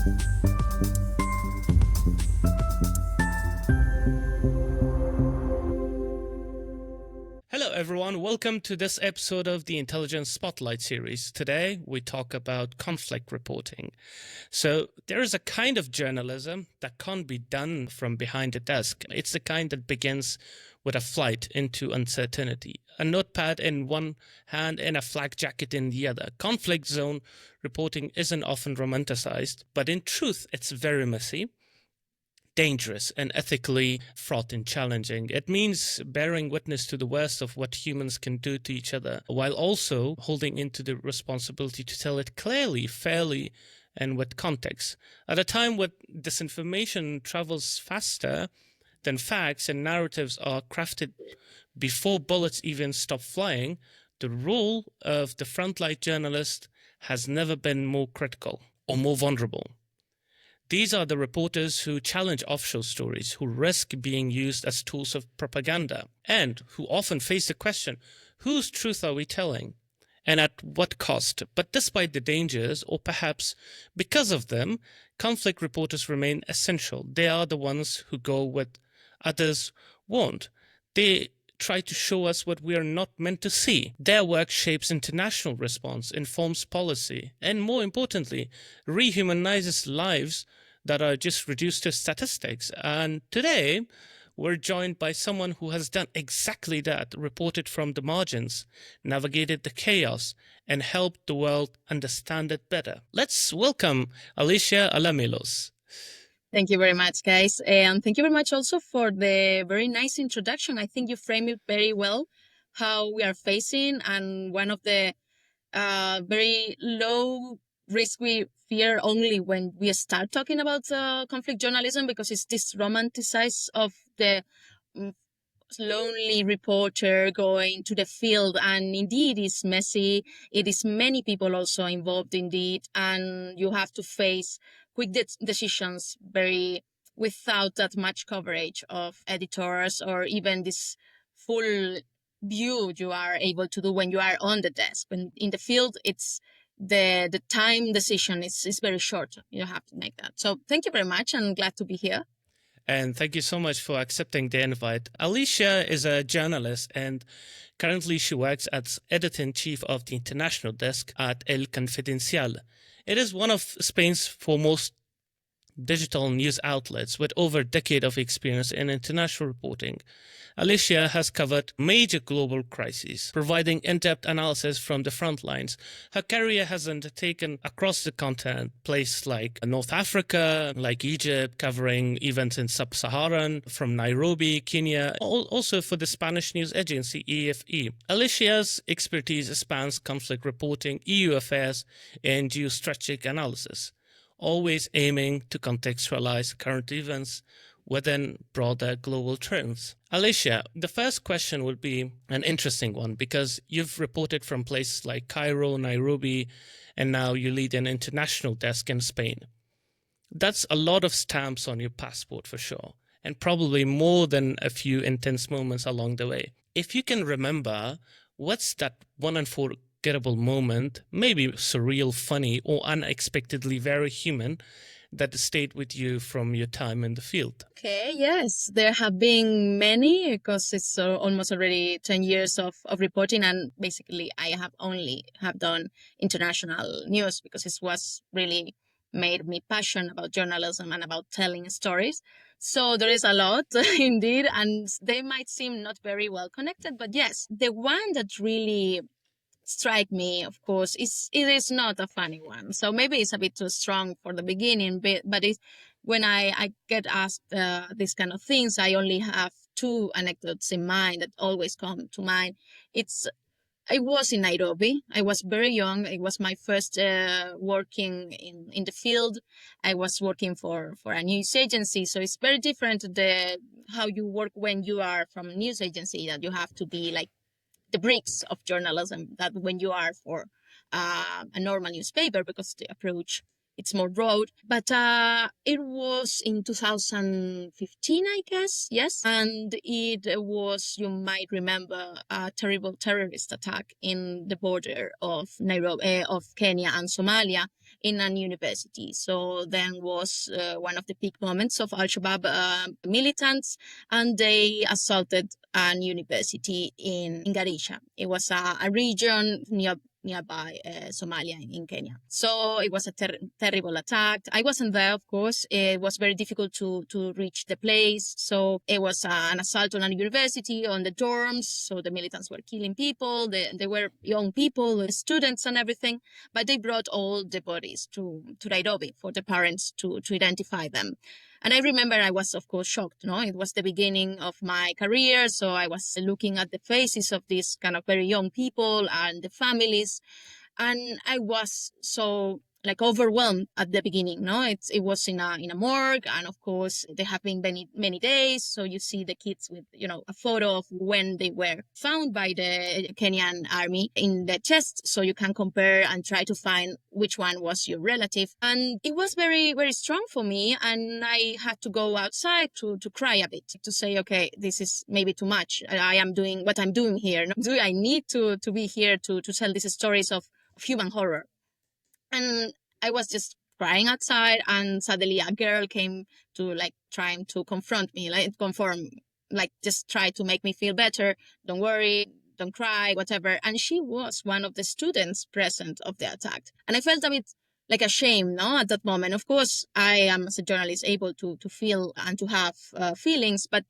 Hello, everyone. Welcome to this episode of the Intelligence Spotlight series. Today, we talk about conflict reporting. So, there is a kind of journalism that can't be done from behind a desk. It's the kind that begins with a flight into uncertainty, a notepad in one hand and a flak jacket in the other. Conflict zone reporting isn't often romanticized, but in truth, it's very messy, dangerous, and ethically fraught and challenging. It means bearing witness to the worst of what humans can do to each other, while also holding into the responsibility to tell it clearly, fairly, and with context. At a time when disinformation travels faster than facts and narratives are crafted before bullets even stop flying, the role of the frontline journalist has never been more critical or more vulnerable. These are the reporters who challenge offshore stories, who risk being used as tools of propaganda, and who often face the question, whose truth are we telling? And at what cost? But despite the dangers, or perhaps because of them, conflict reporters remain essential. They are the ones who go where others won't. They try to show us what we are not meant to see. Their work shapes international response, informs policy, and more importantly, rehumanizes lives that are just reduced to statistics. And today, we're joined by someone who has done exactly that, reported from the margins, navigated the chaos, and helped the world understand it better. Let's welcome Alicia Alamillos. Thank you very much, guys. And thank you very much also for the very nice introduction. I think you framed it very well, how we are facing, and one of the very low risk we fear only when we start talking about conflict journalism, because it's this romanticized of the lonely reporter going to the field, and indeed it's messy. It is many people also involved indeed, and you have to face quick decisions very without that much coverage of editors or even this full view you are able to do when you are on the desk. When in the field, it's the time decision is very short. You have to make that. So thank you very much. I'm glad to be here. And thank you so much for accepting the invite. Alicia is a journalist, and currently she works as editor-in-chief of the international desk at El Confidencial. It is one of Spain's foremost digital news outlets with over a decade of experience in international reporting. Alicia has covered major global crises, providing in-depth analysis from the front lines. Her career has undertaken across the continent, places like North Africa, like Egypt, covering events in Sub-Saharan, from Nairobi, Kenya, also for the Spanish news agency EFE. Alicia's expertise spans conflict reporting, EU affairs, and geostrategic analysis, always aiming to contextualize current events within broader global trends. Alicia, the first question would be an interesting one, because you've reported from places like Cairo, Nairobi, and now you lead an international desk in Spain. That's a lot of stamps on your passport for sure, and probably more than a few intense moments along the way. If you can remember, what's that one unforgettable moment, maybe surreal, funny, or unexpectedly very human, that stayed with you from your time in the field? Okay, yes, there have been many, because it's almost already 10 years of reporting, and basically I have only done international news because it was really made me passionate about journalism and about telling stories. So there is a lot indeed, and they might seem not very well connected, but yes, the one that really strike me, of course, it is not a funny one. So maybe it's a bit too strong for the beginning, but it's when I get asked these kind of things, I only have two anecdotes in mind that always come to mind. I was in Nairobi. I was very young. It was my first working in the field. I was working for a news agency, so it's very different how you work when you are from a news agency, that you have to be like the bricks of journalism that when you are for a normal newspaper, because the approach it's more broad. But it was in 2015, I guess, yes. And it was, you might remember, a terrible terrorist attack in the border of Nairobi, of Kenya and Somalia. in an university. So then was one of the peak moments of Al-Shabaab militants, and they assaulted an university in Garissa. It was a region nearby Somalia in Kenya. So it was a terrible attack. I wasn't there, of course. It was very difficult to reach the place. So it was an assault on a university, on the dorms. So the militants were killing people. They were young people, students and everything. But they brought all the bodies to Nairobi for the parents to identify them. And I remember I was, of course, shocked. No, it was the beginning of my career. So I was looking at the faces of these kind of very young people and the families. And I was so like overwhelmed at the beginning. No, it was in a morgue, and of course there have been many days. So you see the kids with a photo of when they were found by the Kenyan army in the chest, so you can compare and try to find which one was your relative. And it was very very strong for me, and I had to go outside to cry a bit, to say, okay, this is maybe too much. I am doing what I'm doing here. Do I need to be here to tell these stories of human horror? And I was just crying outside, and suddenly a girl came to trying to confront me, just try to make me feel better. Don't worry, don't cry, whatever. And she was one of the students present of the attack. And I felt a bit like ashamed, no, at that moment. Of course, I am, as a journalist, able to feel and to have feelings, but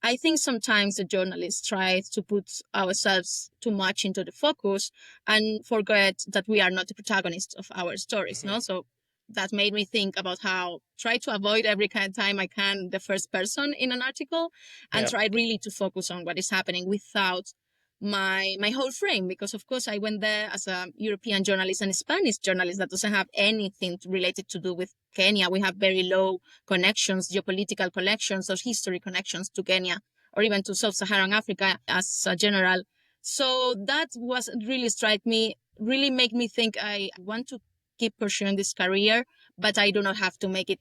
I think sometimes the journalists try to put ourselves too much into the focus and forget that we are not the protagonists of our stories. No, so that made me think about how try to avoid every kind of time I can the first person in an article, and try really to focus on what is happening without my whole frame, because of course I went there as a European journalist and a Spanish journalist that doesn't have anything related to do with Kenya. We have very low connections, geopolitical connections or history connections to Kenya or even to Sub-Saharan Africa as a general. So that was really strike me, really make me think I want to keep pursuing this career, but I do not have to make it.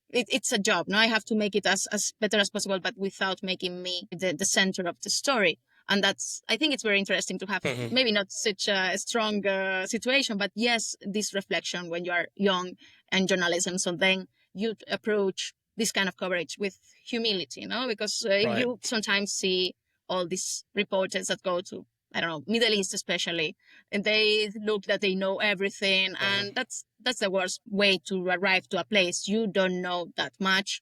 It's a job. No, I have to make it as better as possible, but without making me the center of the story. And I think it's very interesting to have maybe not such a strong situation, but yes, this reflection when you are young and journalism. So then you approach this kind of coverage with humility, because you sometimes see all these reporters that go to, I don't know, Middle East especially, and they look that they know everything. And that's the worst way to arrive to a place. You don't know that much.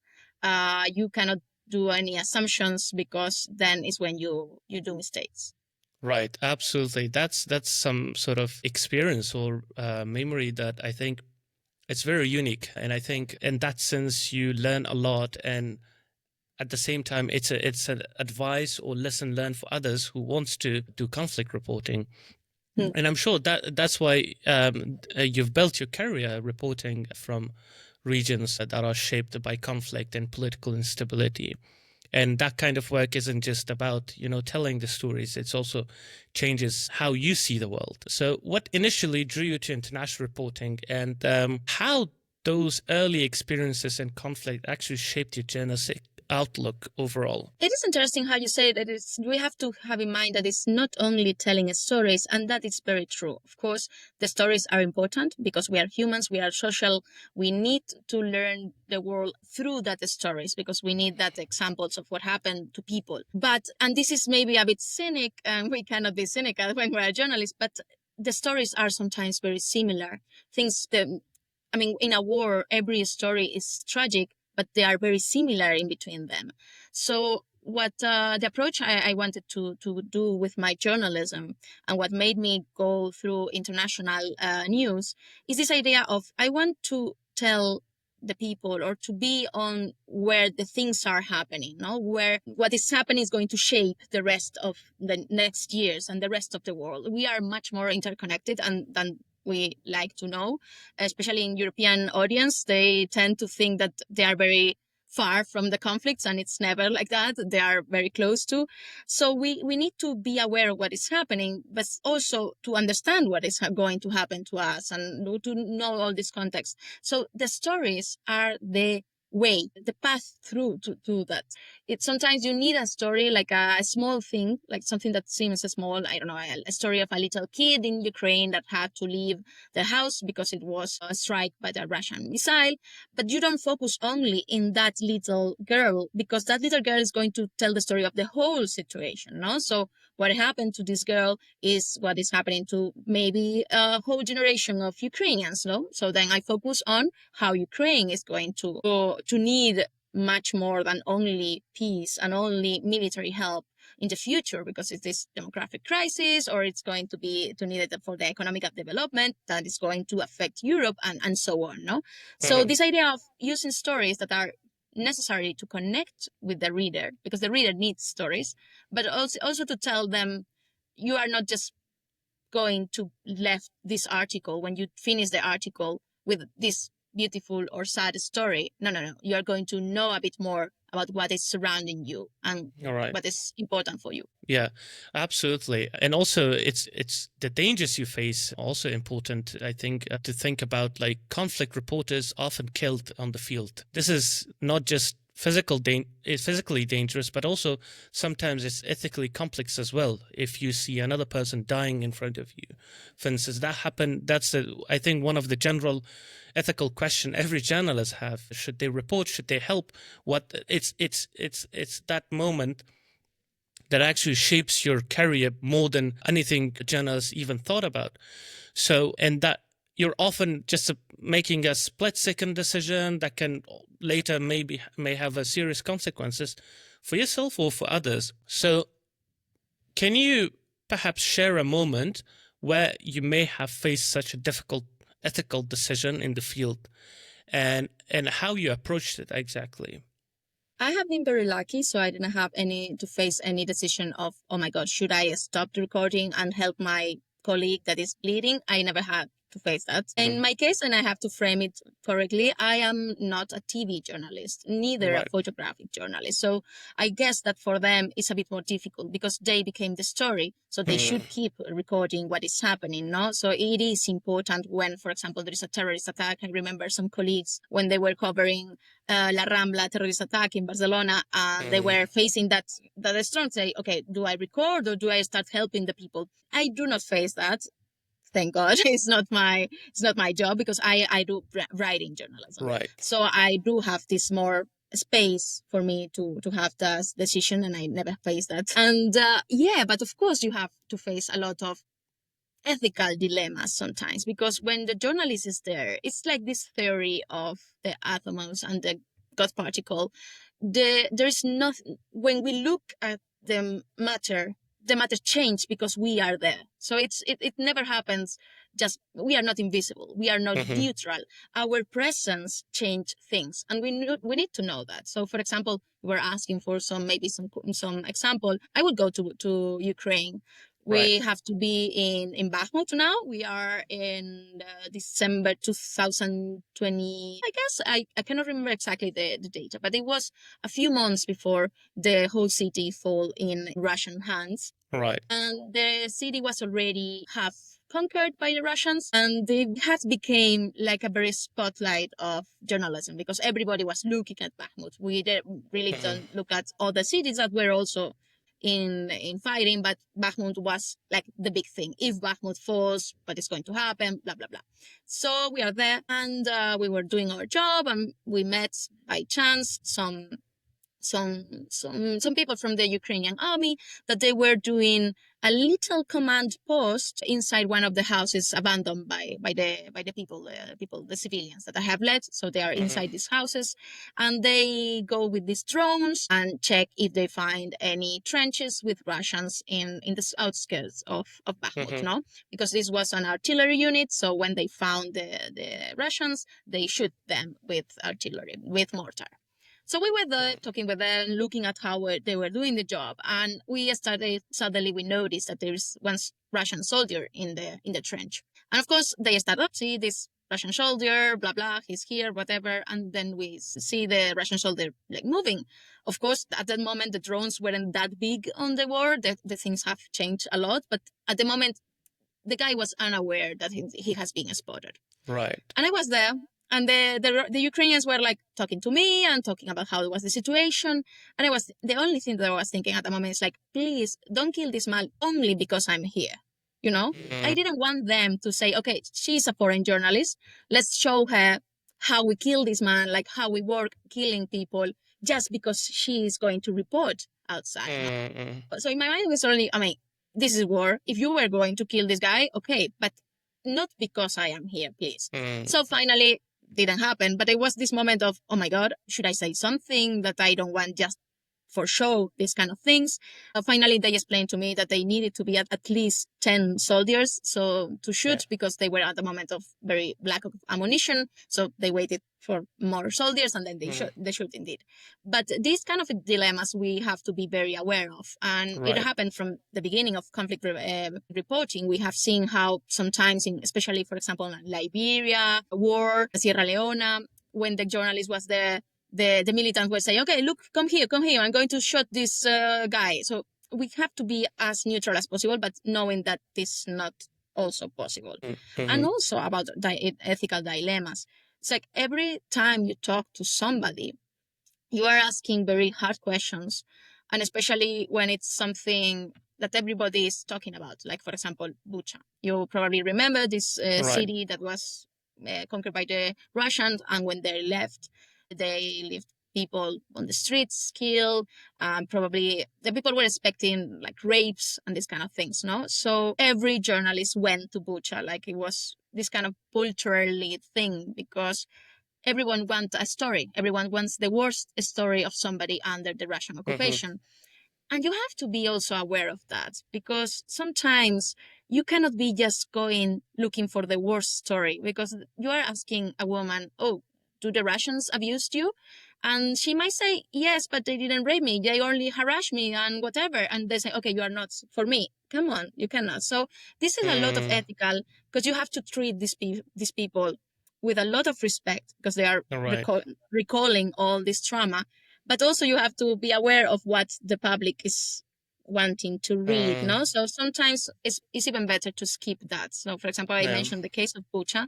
You cannot do any assumptions, because then is when you do mistakes. Right, absolutely. That's some sort of experience or memory that I think it's very unique, and I think in that sense you learn a lot, and at the same time it's an advice or lesson learned for others who wants to do conflict reporting. And I'm sure that's why you've built your career reporting from regions that are shaped by conflict and political instability. And that kind of work isn't just about, telling the stories. It's also changes how you see the world. So what initially drew you to international reporting, and how those early experiences in conflict actually shaped your journalistic outlook overall? It is interesting how you say that we have to have in mind that it's not only telling stories, and that is very true. Of course, the stories are important because we are humans, we are social. We need to learn the world through that stories, because we need that examples of what happened to people. And this is maybe a bit cynic, and we cannot be cynical when we're journalists, but the stories are sometimes very similar. In a war, every story is tragic, but they are very similar in between them. So what the approach I wanted to do with my journalism, and what made me go through international news, is this idea of I want to tell the people, or to be on where the things are happening, where what is happening is going to shape the rest of the next years and the rest of the world. We are much more interconnected than we like to know, especially in European audience. They tend to think that they are very far from the conflicts, and it's never like that. They are very close to. So we need to be aware of what is happening, but also to understand what is going to happen to us, and to know all this context. So the stories are the way, the path through to that. It sometimes you need a story, like a small thing, like something that seems small. I don't know, a story of a little kid in Ukraine that had to leave the house because it was struck by the Russian missile. But you don't focus only in that little girl, because that little girl is going to tell the story of the whole situation, no? So what happened to this girl is what is happening to maybe a whole generation of Ukrainians, no? So then I focus on how Ukraine is going to need much more than only peace and only military help in the future, because it's this demographic crisis, or it's going to be to need it for the economic development that is going to affect Europe, and so on, no? So Mhm. this idea of using stories that are necessary to connect with the reader, because the reader needs stories, but also to tell them, you are not just going to left this article when you finish the article with this beautiful or sad story. No, no, no. You are going to know a bit more about what is surrounding you and All right. what is important for you. Yeah, absolutely. And also it's the dangers you face also important, I think, to think about. Like, conflict reporters often killed on the field. This is not just it's physically dangerous, but also sometimes it's ethically complex as well. If you see another person dying in front of you, for instance, that happened. That's I think one of the general ethical question every journalist have: should they report? Should they help? What it's that moment that actually shapes your career more than anything journalists even thought about. So, and that you're often just making a split-second decision that can later may have a serious consequences for yourself or for others. So, can you perhaps share a moment where you may have faced such a difficult ethical decision in the field, and how you approached it exactly? I have been very lucky, so I didn't have any to face any decision of, oh my God, should I stop the recording and help my colleague that is bleeding? I never had to face that. In my case, and I have to frame it correctly, I am not a TV journalist, neither a Right. photographic journalist. So I guess that for them it's a bit more difficult because they became the story. So they Hmm. should keep recording what is happening, no? So it is important when, for example, there is a terrorist attack. I remember some colleagues when they were covering La Rambla terrorist attack in Barcelona, and they were facing that strong say, okay, do I record or do I start helping the people? I do not face that. Thank God, it's not my job, because I do writing journalism. Right. So I do have this more space for me to have that decision, and I never face that. And yeah, but of course you have to face a lot of ethical dilemmas sometimes, because when the journalist is there, it's like this theory of the atoms and the God particle. There's nothing, when we look at the matter change because we are there. So it never happens. Just, we are not invisible, we are not Hmm. neutral. Our presence change things, and we need to know that. So for example, we're asking for some example. I would go to Ukraine. Right. We have to be in Bakhmut now. We are in December 2020. I guess I cannot remember exactly the data, but it was a few months before the whole city fall in Russian hands. Right. And the city was already half conquered by the Russians, and it has became like a very spotlight of journalism, because everybody was looking at Bakhmut. We really Hmm. don't look at other cities that were also in fighting, but Bakhmut was like the big thing. If Bakhmut falls, what is going to happen? Blah blah blah. So we are there, and we were doing our job, and we met by chance some people from the Ukrainian army, that they were doing a little command post inside one of the houses abandoned by the people, the civilians that I have led. So they are Hmm. inside these houses, and they go with these drones and check if they find any trenches with Russians in the outskirts of Bakhmut. Hmm. No, because this was an artillery unit. So when they found the Russians, they shoot them with artillery, with mortar. So we were there talking with them, looking at how they were doing the job, and we started. Suddenly, we noticed that there's one Russian soldier in the trench, and of course, they started up see this Russian soldier, blah blah, he's here, whatever, and then we see the Russian soldier like moving. Of course, at that moment, the drones weren't that big on the war. The things have changed a lot, but at the moment, the guy was unaware that he has been spotted. Right. And I was there. And the Ukrainians were like talking to me and talking about how it was the situation. And I was the only thing that I was thinking at the moment is like, please don't kill this man only because I'm here. You know, I didn't want them to say, okay, she's a foreign journalist. Let's show her how we kill this man, like how we work killing people just because she is going to report outside. No? So in my mind, it was only, I mean, this is war. If you were going to kill this guy, okay, but not because I am here, please. So finally, didn't happen, but it was this moment of, oh my God, should I say something that I don't want just for show, these kind of things. Finally, they explained to me that they needed to be at least 10 soldiers so to shoot because they were at the moment of very lack of ammunition. So they waited for more soldiers and then they shoot indeed. But these kind of dilemmas we have to be very aware of. And it happened from the beginning of conflict reporting. We have seen how sometimes, especially, for example, in Liberia, war, Sierra Leone, when the journalist was there, the militants would say, okay, look, come here, I'm going to shoot this guy. So we have to be as neutral as possible, but knowing that this is not also possible. And also about ethical dilemmas. It's like every time you talk to somebody, you are asking very hard questions. And especially when it's something that everybody is talking about, like, for example, Bucha. You probably remember this city that was conquered by the Russians, and when they left people on the streets killed. Probably the people were expecting like rapes and these kind of things, no? So every journalist went to Bucha, like it was this kind of culturally thing, because everyone wants a story. Everyone wants the worst story of somebody under the Russian occupation. And you have to be also aware of that, because sometimes you cannot be just going looking for the worst story, because you are asking a woman, oh, do the Russians abuse you? And she might say, yes, but they didn't rape me. They only harassed me and whatever. And they say, okay, you are not for me. Come on, you cannot. So this is a lot of ethical, because you have to treat these people with a lot of respect, because they are recalling all this trauma. But also you have to be aware of what the public is wanting to read, no? So sometimes it's even better to skip that. So, for example, I mentioned the case of Bucha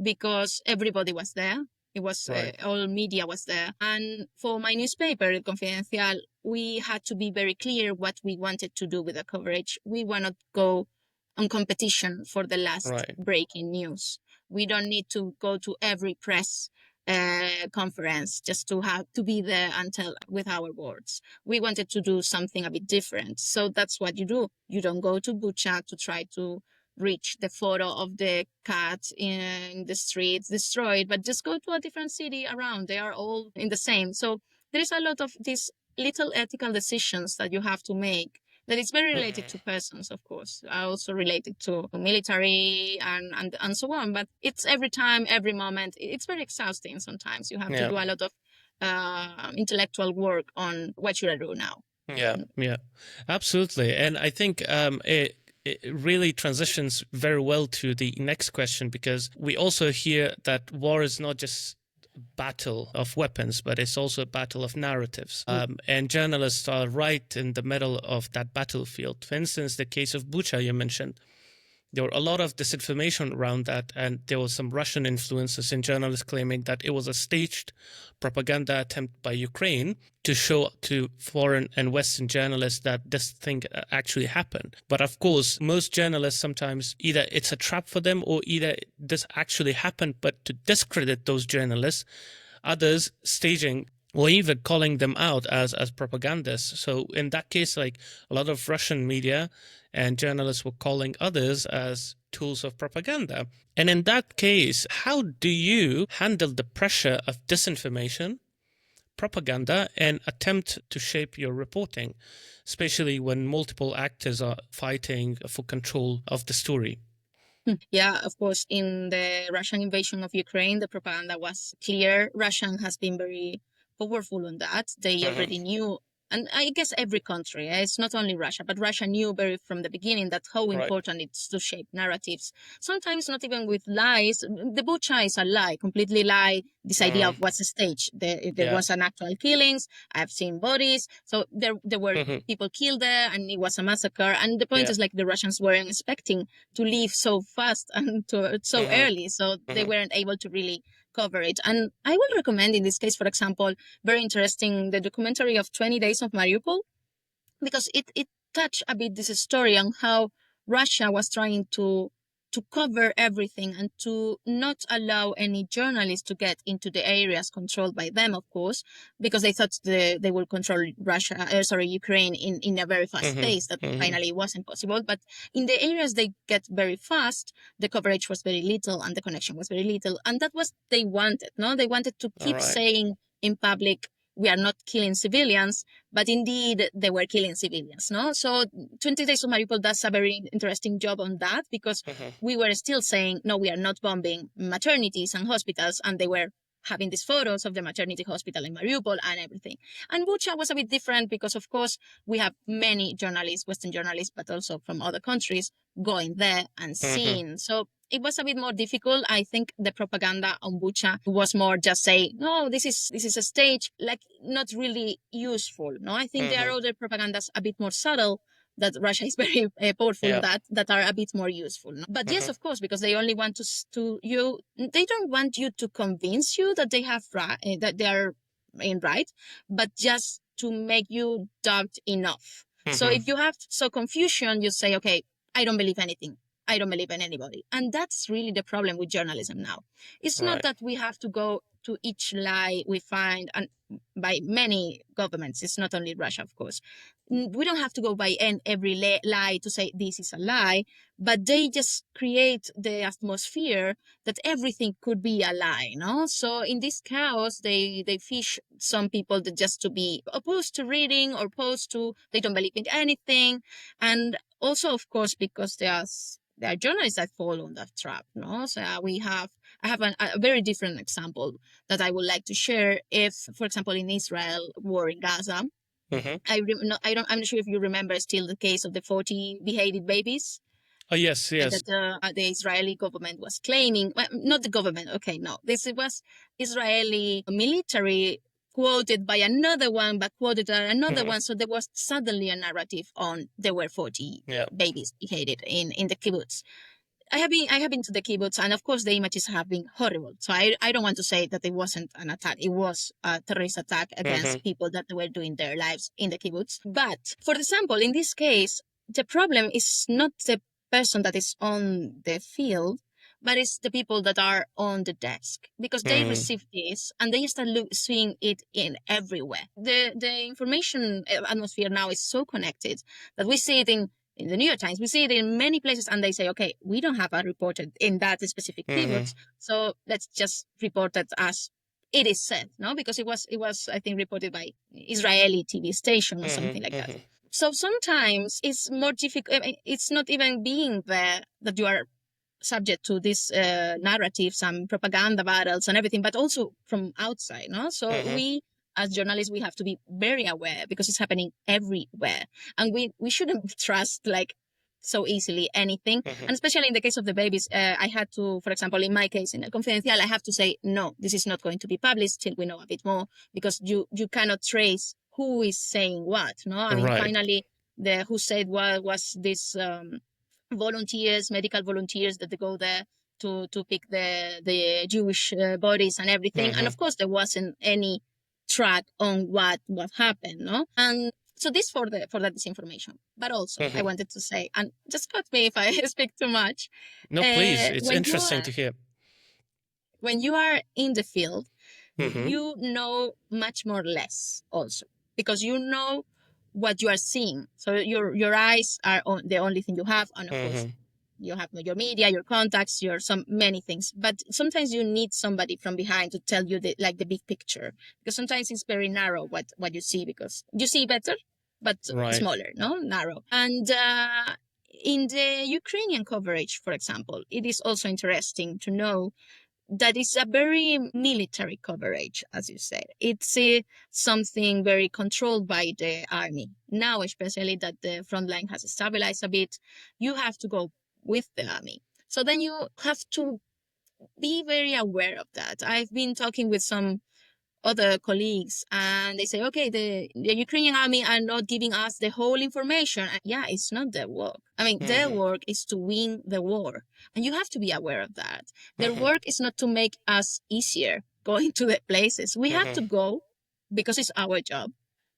because everybody was there. It was all media was there. And for my newspaper, Confidencial, we had to be very clear what we wanted to do with the coverage. We want to go on competition for the last breaking news. We don't need to go to every press conference just to have to be there and tell with our words. We wanted to do something a bit different. So that's what you do. You don't go to Bucha to try to reach the photo of the cat in the streets destroyed, but just go to a different city around. They are all in the same. So there's a lot of these little ethical decisions that you have to make that is very related to persons, of course, also related to military and so on. But it's every time, every moment. It's very exhausting sometimes. You have to do a lot of intellectual work on what should I do now. Yeah, absolutely. And I think it really transitions very well to the next question, because we also hear that war is not just battle of weapons, but it's also a battle of narratives. And journalists are right in the middle of that battlefield. For instance, the case of Bucha you mentioned, there were a lot of disinformation around that, and there was some Russian influences in journalists claiming that it was a staged propaganda attempt by Ukraine to show to foreign and Western journalists that this thing actually happened. But of course, most journalists sometimes either it's a trap for them or either this actually happened, but to discredit those journalists, others staging or even calling them out as propagandists. So in that case, like a lot of Russian media and journalists were calling others as tools of propaganda. And in that case, how do you handle the pressure of disinformation, propaganda, and attempt to shape your reporting, especially when multiple actors are fighting for control of the story? Yeah, of course, in the Russian invasion of Ukraine, the propaganda was clear. Russia has been very powerful on that. They already knew, and I guess every country, it's not only Russia, but Russia knew very from the beginning that how important it's to shape narratives. Sometimes not even with lies. The Bucha is a lie, completely lie. This idea of what's a stage. There was an actual killings. I've seen bodies. So there were people killed there, and it was a massacre. And the point is, like, the Russians weren't expecting to leave so fast and so early, so they weren't able to really coverage. And I will recommend in this case, for example, very interesting, the documentary of 20 Days of Mariupol, because it touched a bit this story on how Russia was trying to cover everything and to not allow any journalists to get into the areas controlled by them, of course, because they thought they would control Ukraine in a very fast Mm-hmm. pace. That Mm-hmm. finally wasn't possible. But in the areas they get very fast, the coverage was very little and the connection was very little. And that was they wanted, no? They wanted to All keep right. saying in public, we are not killing civilians, but indeed they were killing civilians, no? So 20 Days of Mariupol does a very interesting job on that, because Mm-hmm. we were still saying, no, we are not bombing maternities and hospitals, and they were having these photos of the maternity hospital in Mariupol and everything. And Bucha was a bit different because, of course, we have many journalists, Western journalists, but also from other countries going there and Mm-hmm. seeing. So it was a bit more difficult. I think the propaganda on Bucha was more just say, no, this is a stage, like not really useful. No, I think there Mm-hmm. are other propagandas a bit more subtle that Russia is very powerful Yeah. that are a bit more useful. No? But yes, Mm-hmm. of course, because they only want to you. They don't want you to convince you that they have that they are in right, but just to make you doubt enough. So Mm-hmm. if you have so confusion, you say, okay, I don't believe anything. I don't believe in anybody. And that's really the problem with journalism now. It's not Right. that we have to go to each lie we find, and by many governments, it's not only Russia, of course. We don't have to go by every lie to say this is a lie, but they just create the atmosphere that everything could be a lie, no? So in this chaos, they fish some people that just to be opposed to reading or opposed to, they don't believe in anything. And also, of course, because there are journalists that fall on that trap, no? So I have a very different example that I would like to share. If, for example, in Israel, war in Gaza, Mm-hmm. I'm not sure if you remember still the case of the 40 beheaded babies Oh, yes, yes. that the Israeli government was claiming. Well, not the government, okay, no. This was Israeli military quoted by another one, but quoted by another Mm-hmm. one. So there was suddenly a narrative on there were 40 Yeah. babies beheaded in the kibbutz. I have been to the kibbutz, and of course the images have been horrible. So I don't want to say that it wasn't an attack. It was a terrorist attack Mm-hmm. against people that were doing their lives in the kibbutz. But for example, in this case, the problem is not the person that is on the field, but it's the people that are on the desk, because they Mm-hmm. receive this and they start seeing it in everywhere. The information atmosphere now is so connected that we see it in the New York Times, we see it in many places, and they say, okay, we don't have a reporter in that specific Mm-hmm. kibbutz, so let's just report it as it is said, no? Because it was I think reported by Israeli TV station or something like that. Mm-hmm. So sometimes it's more difficult. I mean, it's not even being there that you are subject to these narratives and propaganda battles and everything, but also from outside, no? So Mm-hmm. we, as journalists, we have to be very aware because it's happening everywhere, and we shouldn't trust like so easily anything. Mm-hmm. And especially in the case of the babies, I had to, for example, in my case, in a Confidencial, I have to say no, this is not going to be published till we know a bit more, because you cannot trace who is saying what. No, I mean, Right. finally, the who said what was this. Volunteers, medical volunteers that they go there to pick the Jewish bodies and everything. And Mm-hmm. of course, there wasn't any track on what happened, no. And so this for the disinformation. But also, I Mm-hmm. wanted to say, and just cut me if I speak too much. No, please. It's When you interesting are to hear. in the field, Mm-hmm. you know much more less also, because you know what you are seeing. So your eyes are the only thing you have, and of course Mm-hmm. you have your media, your contacts, your some many things. But sometimes you need somebody from behind to tell you the big picture, because sometimes it's very narrow what you see, because you see better but Right. smaller, no, narrow. And in the Ukrainian coverage, for example, it is also interesting to know that is a very military coverage, as you said. It's something very controlled by the army. Now, especially that the front line has stabilized a bit, you have to go with the army. So then you have to be very aware of that. I've been talking with some other colleagues and they say, okay, the Ukrainian army are not giving us the whole information. And yeah, it's not their work. I mean, their work is to win the war. And you have to be aware of that. Their work is not to make us easier going to the places. We have to go because it's our job.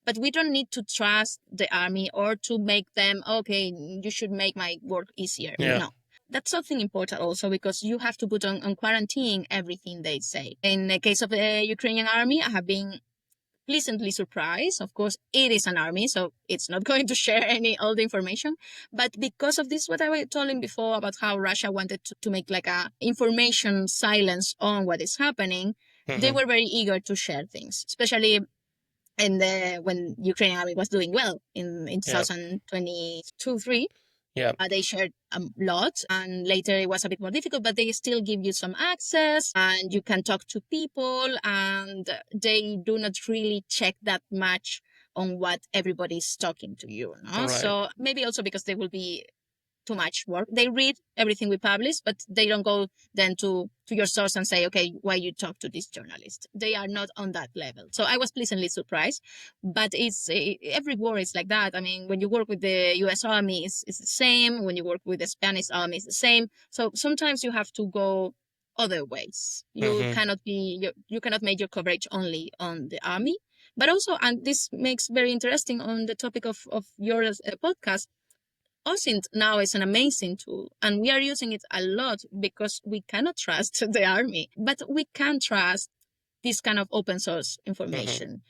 But we don't need to trust the army or to make them, okay, you should make my work easier. Yeah. No. That's something important also because you have to put on quarantine everything they say. In the case of the Ukrainian army, I have been pleasantly surprised. Of course, it is an army, so it's not going to share all the information. But because of this, what I was telling before about how Russia wanted to make like a information silence on what is happening, they were very eager to share things, especially when Ukrainian army was doing well in 2022-3. Yeah. They shared a lot, and later it was a bit more difficult, but they still give you some access and you can talk to people, and they do not really check that much on what everybody's talking to you. No? Right. So maybe also because they will be too much work. They read everything we publish, but they don't go then to your source and say, okay, why you talk to this journalist? They are not on that level. So I was pleasantly surprised, but every war is like that. I mean, when you work with the US Army, it's the same. When you work with the Spanish Army, it's the same. So sometimes you have to go other ways. You cannot make your coverage only on the army, but also, and this makes very interesting on the topic of your podcast, OSINT now is an amazing tool, and we are using it a lot because we cannot trust the army, but we can trust this kind of open source information.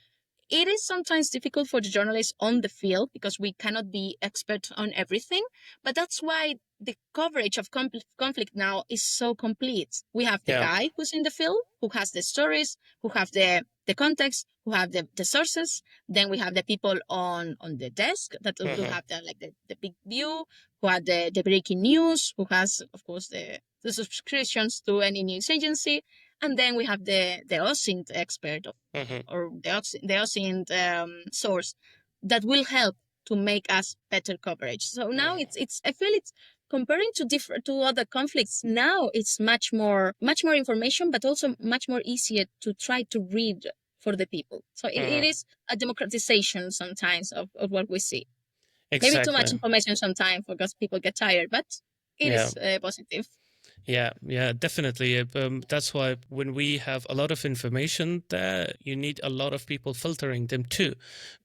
It is sometimes difficult for the journalists on the field because we cannot be expert on everything, but that's why the coverage of conflict now is so complete. We have the guy who's in the field, who has the stories, who have the context, who have the sources. Then we have the people on the desk that who have the big view, who have the breaking news, who has, of course, the subscriptions to any news agency. And then we have the OSINT expert or the OSINT source that will help to make us better coverage. So now it's I feel it's comparing to other conflicts. Now it's much more information, but also much more easier to try to read for the people. So it is a democratization sometimes of what we see. Exactly. Maybe too much information sometimes because people get tired, but it is positive. Yeah, definitely. That's why when we have a lot of information there, you need a lot of people filtering them too,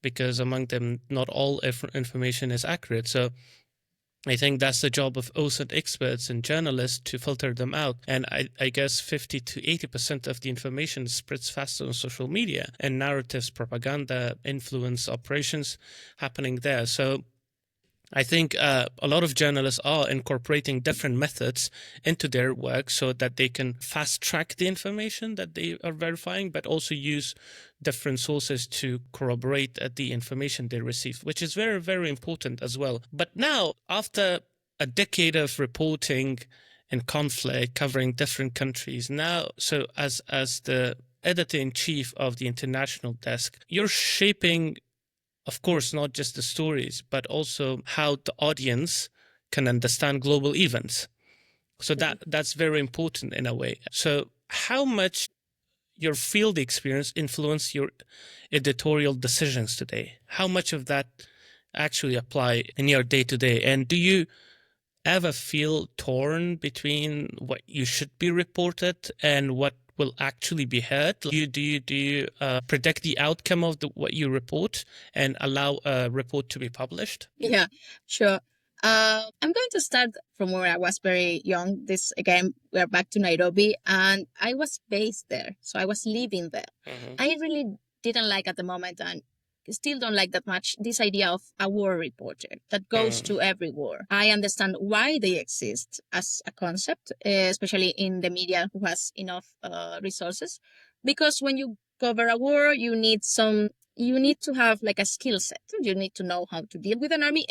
because among them, not all information is accurate. So I think that's the job of OSINT experts and journalists to filter them out. And I guess 50 to 80% of the information spreads faster on social media and narratives, propaganda, influence operations happening there. So I think a lot of journalists are incorporating different methods into their work so that they can fast track the information that they are verifying, but also use different sources to corroborate the information they receive, which is very, very important as well. But now, after a decade of reporting and conflict covering different countries, now, so as the editor-in-chief of the international desk, you're shaping, of course, not just the stories, but also how the audience can understand global events. So that's very important in a way. So how much your field experience influence your editorial decisions today? How much of that actually apply in your day-to-day? And do you ever feel torn between what you should be reported and what will actually be heard? Do you predict the outcome of what you report and allow a report to be published? Yeah, sure. I'm going to start from where I was very young. This again, we're back to Nairobi, and I was based there, so I was living there. I really didn't like at the moment, and still don't like that much, this idea of a war reporter that goes to every war. I understand why they exist as a concept, especially in the media who has enough resources, because when you cover a war, you need to have like a skill set. You need to know how to deal with an army.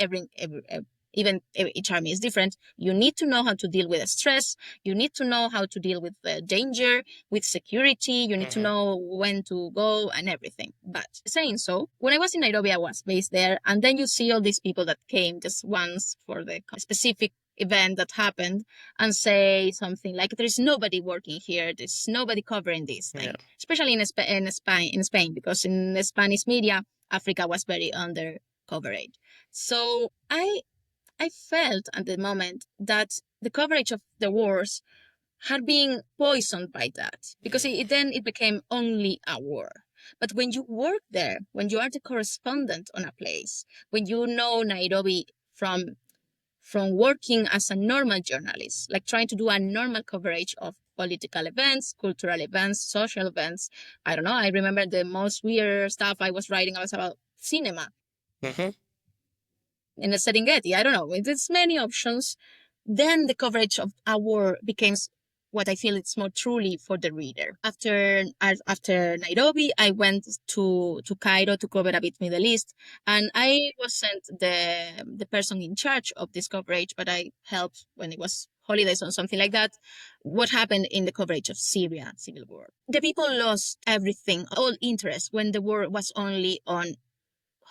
Even each army is different. You need to know how to deal with stress. You need to know how to deal with danger, with security. You need to know when to go and everything. But saying so, when I was in Nairobi, I was based there. And then you see all these people that came just once for the specific event that happened and say something like, there's nobody working here, there's nobody covering this thing, especially in Spain, because in the Spanish media, Africa was very under coverage. So I felt at the moment that the coverage of the wars had been poisoned by that, because then it became only a war. But when you work there, when you are the correspondent on a place, when you know Nairobi from working as a normal journalist, like trying to do a normal coverage of political events, cultural events, social events. I don't know. I remember the most weird stuff I was writing was about cinema in the Serengeti. I don't know. There's many options. Then the coverage of a war becomes what I feel it's more truly for the reader. After Nairobi, I went to Cairo to cover a bit Middle East, and I wasn't the person in charge of this coverage, but I helped when it was holidays or something like that. What happened in the coverage of Syria civil war? The people lost everything, all interest, when the war was only on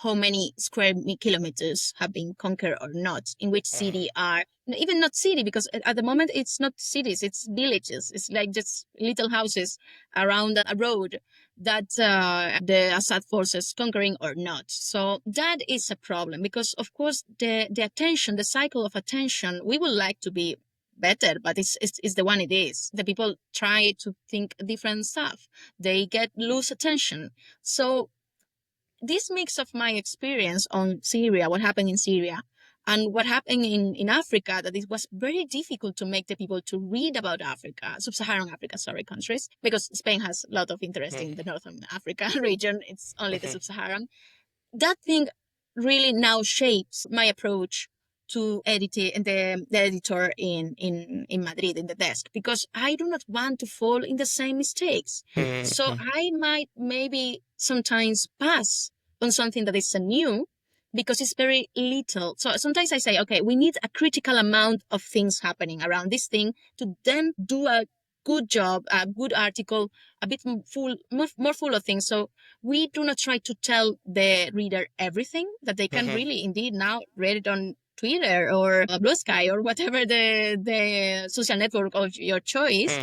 how many square kilometers have been conquered or not, in which city are, even not city, because at the moment it's not cities, it's villages. It's like just little houses around a road that the Assad forces conquering or not. So that is a problem, because of course the attention, the cycle of attention, we would like to be better, but it's the one it is. The people try to think different stuff. They lose attention. So this mix of my experience on Syria, what happened in Syria, and what happened in Africa, that it was very difficult to make the people to read about Africa, sub-Saharan Africa, countries, because Spain has a lot of interest in the Northern Africa region. It's only the sub-Saharan. That thing really now shapes my approach to editing and the editor in Madrid, in the desk, because I do not want to fall in the same mistakes. So I might maybe sometimes pass on something that is new because it's very little. So sometimes I say, okay, we need a critical amount of things happening around this thing to then do a good job, a good article, a bit more full of things. So we do not try to tell the reader everything that they can really indeed now read it on Twitter or Blue Sky or whatever the social network of your choice,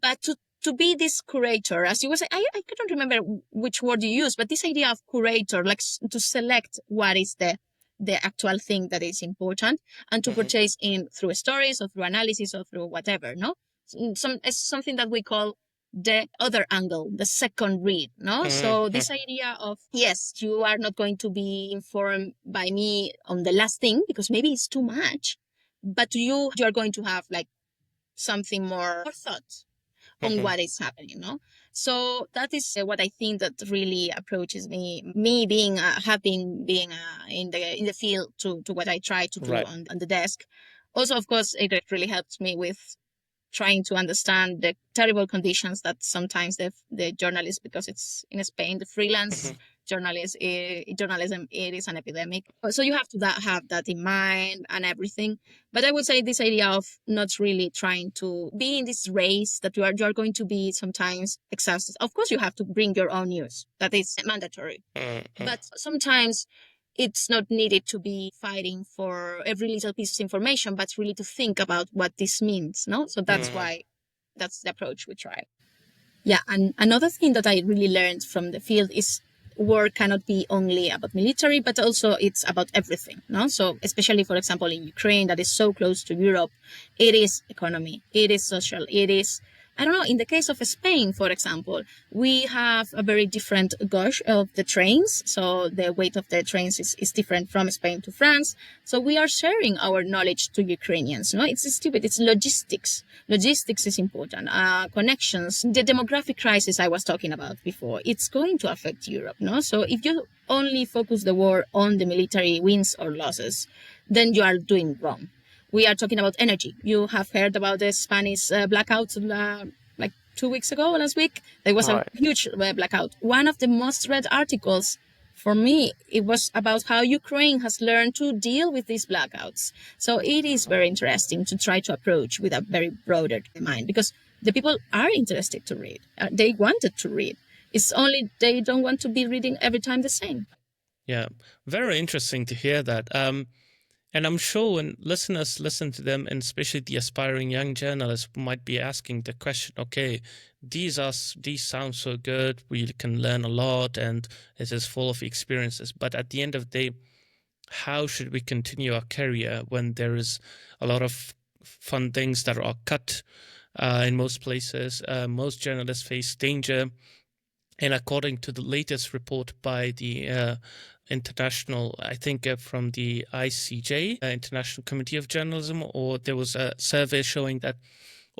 but to be this curator, as you were saying, I couldn't remember which word you used, but this idea of curator, like to select what is the actual thing that is important, and to purchase in through stories or through analysis or through whatever, no? It's something that we call the other angle, the second read, no? So this idea of, yes, you are not going to be informed by me on the last thing because maybe it's too much, but you are going to have like something more thought on what is happening, no? So that is what I think that really approaches me being having being in the field to what I try to do on the desk. Also, of course, it really helps me with trying to understand the terrible conditions that sometimes the journalists, because it's in Spain, the freelance journalism, it is an epidemic. So you have to have that in mind and everything. But I would say this idea of not really trying to be in this race that you are going to be sometimes exhausted. Of course, you have to bring your own news. That is mandatory. But sometimes it's not needed to be fighting for every little piece of information, but really to think about what this means, no? So that's why that's the approach we try. Yeah, and another thing that I really learned from the field is war cannot be only about military, but also it's about everything, no? So especially, for example, in Ukraine, that is so close to Europe, it is economy, it is social, it is, I don't know, in the case of Spain, for example, we have a very different gauge of the trains. So the weight of the trains is different from Spain to France. So we are sharing our knowledge to Ukrainians. No, it's stupid. It's logistics. Logistics is important. Connections. The demographic crisis I was talking about before, it's going to affect Europe. No, so if you only focus the war on the military wins or losses, then you are doing wrong. We are talking about energy. You have heard about the Spanish blackout like 2 weeks ago, last week. There was a huge blackout. One of the most read articles for me, it was about how Ukraine has learned to deal with these blackouts. So it is very interesting to try to approach with a very broader mind, because the people are interested to read. They wanted to read. It's only they don't want to be reading every time the same. Yeah, very interesting to hear that. And I'm sure when listeners listen to them, and especially the aspiring young journalists, might be asking the question, okay, these sound so good, we can learn a lot, and it is full of experiences. But at the end of the day, how should we continue our career when there is a lot of fun things that are cut in most places? Most journalists face danger. And according to the latest report by the international, I think from the ICJ, International Committee of Journalism, or there was a survey showing that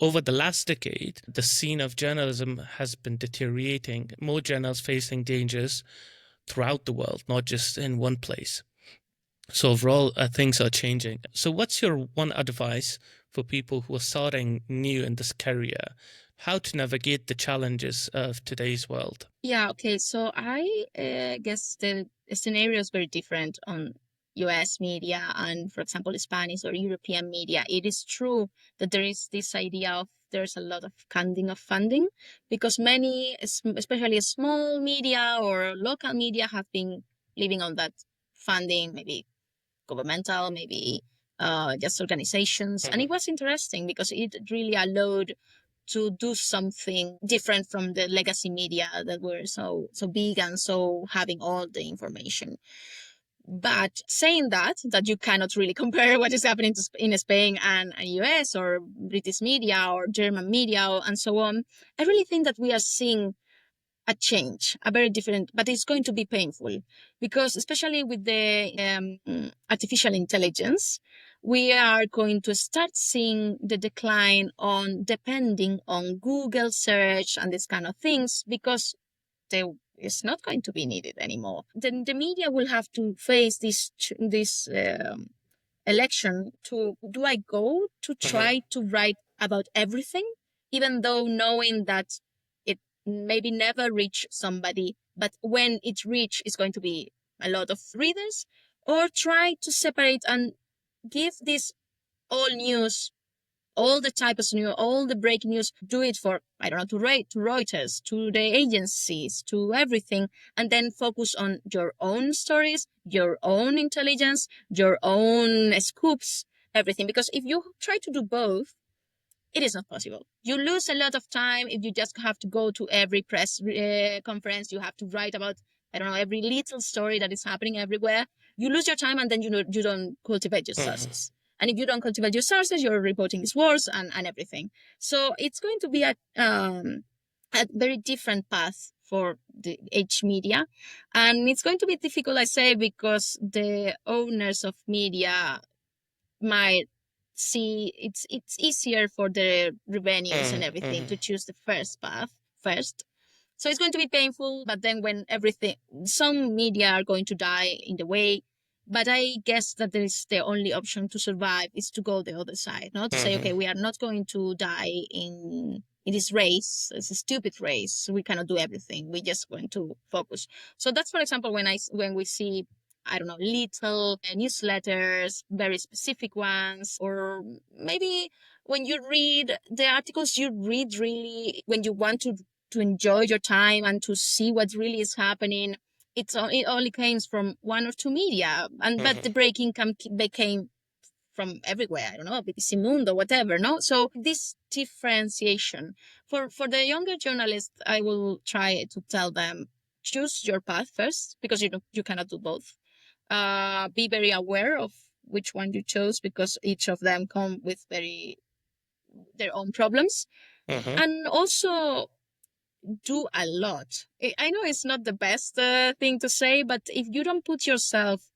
over the last decade, the scene of journalism has been deteriorating. More journalists facing dangers throughout the world, not just in one place. So overall, things are changing. So what's your one advice for people who are starting new in this career? How to navigate the challenges of today's world? Yeah, okay. So I guess the scenario is very different on US media and, for example, Spanish or European media. It is true that there is this idea of there's a lot of cutting of funding because many, especially small media or local media, have been living on that funding, maybe governmental, maybe just organizations. And it was interesting because it really allowed to do something different from the legacy media that were so big and so having all the information. But saying that you cannot really compare what is happening in Spain and US or British media or German media and so on, I really think that we are seeing a change, a very different, but it's going to be painful because especially with the artificial intelligence, we are going to start seeing the decline on depending on Google search and this kind of things because they is not going to be needed anymore. Then the media will have to face this election to do I go to try to write about everything, even though knowing that it maybe never reach somebody, but when it reach, it's going to be a lot of readers, or try to separate and give this all news, all the type of news, all the breaking news, do it for, I don't know, to Reuters, to the agencies, to everything, and then focus on your own stories, your own intelligence, your own scoops, everything. Because if you try to do both, it is not possible. You lose a lot of time if you just have to go to every press conference. You have to write about, I don't know, every little story that is happening everywhere. You lose your time and then you don't cultivate your sources. And if you don't cultivate your sources, your reporting is worse and everything. So it's going to be a very different path for the H media. And it's going to be difficult, I say, because the owners of media might see it's easier for the revenues and everything to choose the first path first. So it's going to be painful, but then when everything, some media are going to die in the way. But I guess that there is the only option to survive is to go the other side, not to say, okay, we are not going to die in this race. It's a stupid race. We cannot do everything. We're just going to focus. So that's, for example, when we see, I don't know, little newsletters, very specific ones, or maybe when you read the articles, you read really when you want to enjoy your time and to see what really is happening. It only came from one or two media, and but the breaking became from everywhere. I don't know, BBC Mundo, whatever. No, so this differentiation for the younger journalists, I will try to tell them choose your path first because you cannot do both. Be very aware of which one you chose because each of them come with their own problems, and also do a lot. I know it's not the best thing to say, but if you don't put yourself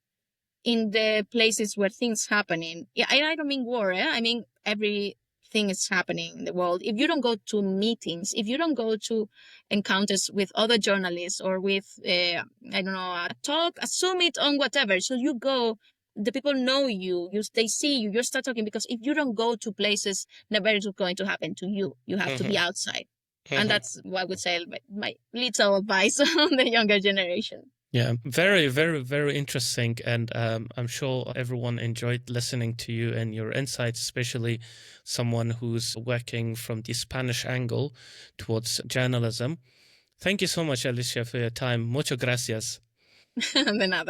in the places where things happening, yeah, I don't mean war, I mean everything is happening in the world. If you don't go to meetings, if you don't go to encounters with other journalists or with I don't know, a talk, a summit on whatever, so you go, the people know they see you, you start talking, because if you don't go to places, never is going to happen to you. You have to be outside. And that's what I would say my little advice on the younger generation. Yeah, very, very, very interesting. And I'm sure everyone enjoyed listening to you and your insights, especially someone who's working from the Spanish angle towards journalism. Thank you so much, Alicia, for your time. Muchas gracias. De nada.